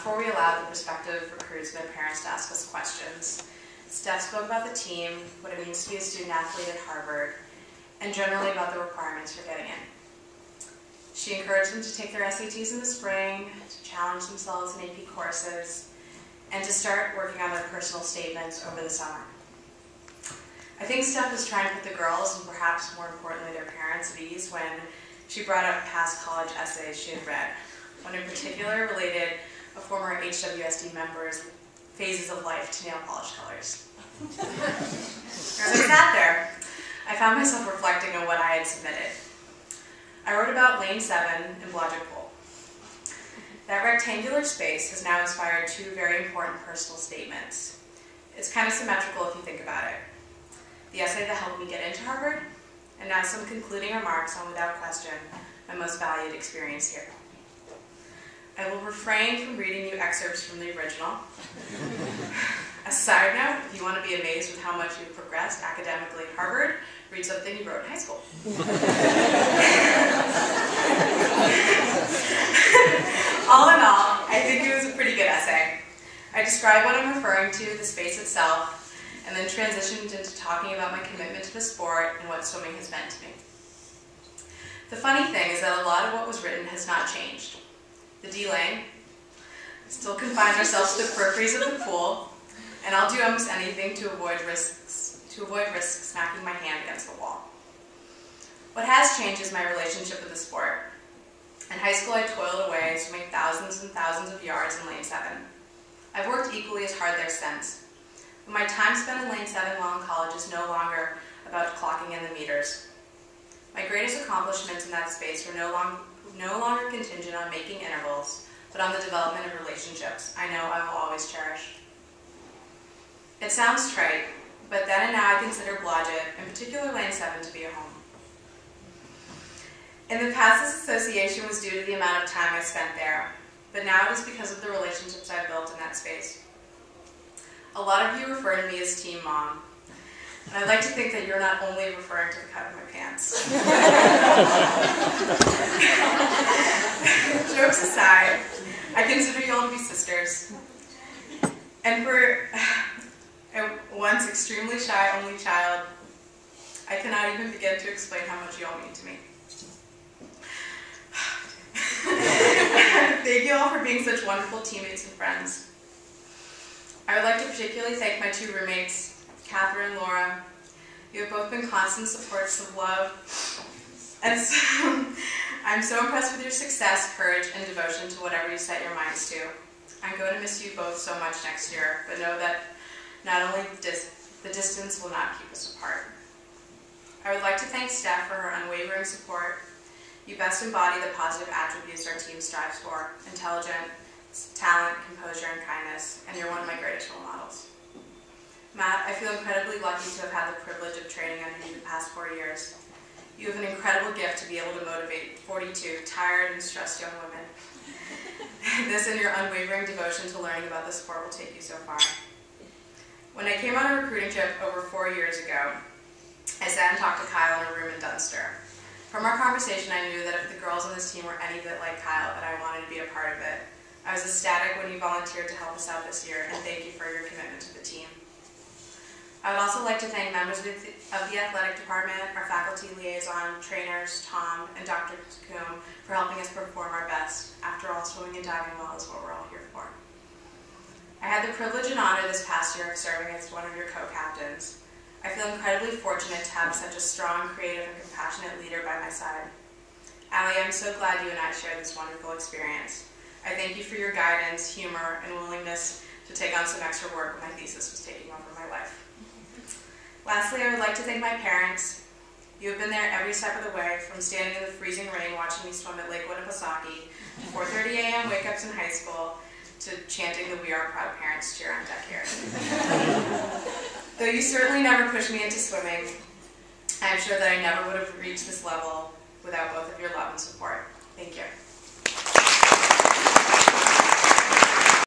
before we allowed the prospective recruits and their parents to ask us questions. Steph spoke about the team, what it means to be a student athlete at Harvard, and generally about the requirements for getting in. She encouraged them to take their SATs in the spring, to challenge themselves in AP courses, and to start working on their personal statements over the summer. I think Steph was trying to put the girls, and perhaps more importantly their parents, at ease when she brought up past college essays she had read. One in particular related a former HWSD member's phases of life to nail polish colors. As I sat there, I found myself reflecting on what I had submitted. I wrote about Lane 7 in Blodgett Pool. That rectangular space has now inspired two very important personal statements. It's kind of symmetrical if you think about it. The essay that helped me get into Harvard, and now some concluding remarks on, without question, my most valued experience here. I will refrain from reading you excerpts from the original. As a side note, if you want to be amazed with how much you've progressed academically at Harvard, read something you wrote in high school. All in all, I think it was a pretty good essay. I described what I'm referring to, the space itself, and then transitioned into talking about my commitment to the sport and what swimming has meant to me. The funny thing is that a lot of what was written has not changed. The D lane still confines ourselves to the peripheries of the pool, and I'll do almost anything to avoid risks smacking my hand against the wall. What has changed is my relationship with the sport. In high school, I toiled away, swimming thousands and thousands of yards in Lane 7. I've worked equally as hard there since. But my time spent in Lane 7 while in college is no longer about clocking in the meters. My greatest accomplishments in that space were no longer contingent on making intervals, but on the development of relationships I know I will always cherish. It sounds trite, but then and now I consider Blodgett, in particular Lane 7, to be a home. In the past, this association was due to the amount of time I spent there, but now it is because of the relationships I've built in that space. A lot of you refer to me as Team Mom, and I'd like to think that you're not only referring to the cut of my pants. Jokes aside, I consider you all to be sisters. And for a once extremely shy only child, I cannot even begin to explain how much you all mean to me. Thank you all for being such wonderful teammates and friends. I would like to particularly thank my two roommates, Catherine and Laura. You have both been constant supports of love, and I'm so impressed with your success, courage, and devotion to whatever you set your minds to. I'm going to miss you both so much next year, but know that not only the distance will not keep us apart. I would like to thank Steph for her unwavering support. You best embody the positive attributes our team strives for: intelligent, talent, composure, and kindness, and you're one of my greatest role models. Matt, I feel incredibly lucky to have had the privilege of training under you the past 4 years. You have an incredible gift to be able to motivate 42 tired and stressed young women. This and your unwavering devotion to learning about the sport will take you so far. When I came on a recruiting trip over 4 years ago, I sat and talked to Kyle in a room in Dunster. From our conversation, I knew that if the girls on this team were any bit like Kyle, that I wanted to be a part of it. I was ecstatic when you volunteered to help us out this year, and thank you for your commitment to the team. I would also like to thank members of the athletic department, our faculty liaison, trainers, Tom, and Dr. Coombe for helping us perform our best. After all, swimming and diving well is what we're all here for. I had the privilege and honor this past year of serving as one of your co-captains. I feel incredibly fortunate to have such a strong, creative, and compassionate leader by my side. Allie, I'm so glad you and I shared this wonderful experience. I thank you for your guidance, humor, and willingness to take on some extra work when my thesis was taking over my life. Lastly, I would like to thank my parents. You have been there every step of the way, from standing in the freezing rain watching me swim at Lake Winnipesaukee, to 4:30 a.m. wake-ups in high school, to chanting the "We Are Proud Parents" cheer on deck here. Though you certainly never pushed me into swimming, I am sure that I never would have reached this level without both of your love and support. Thank you.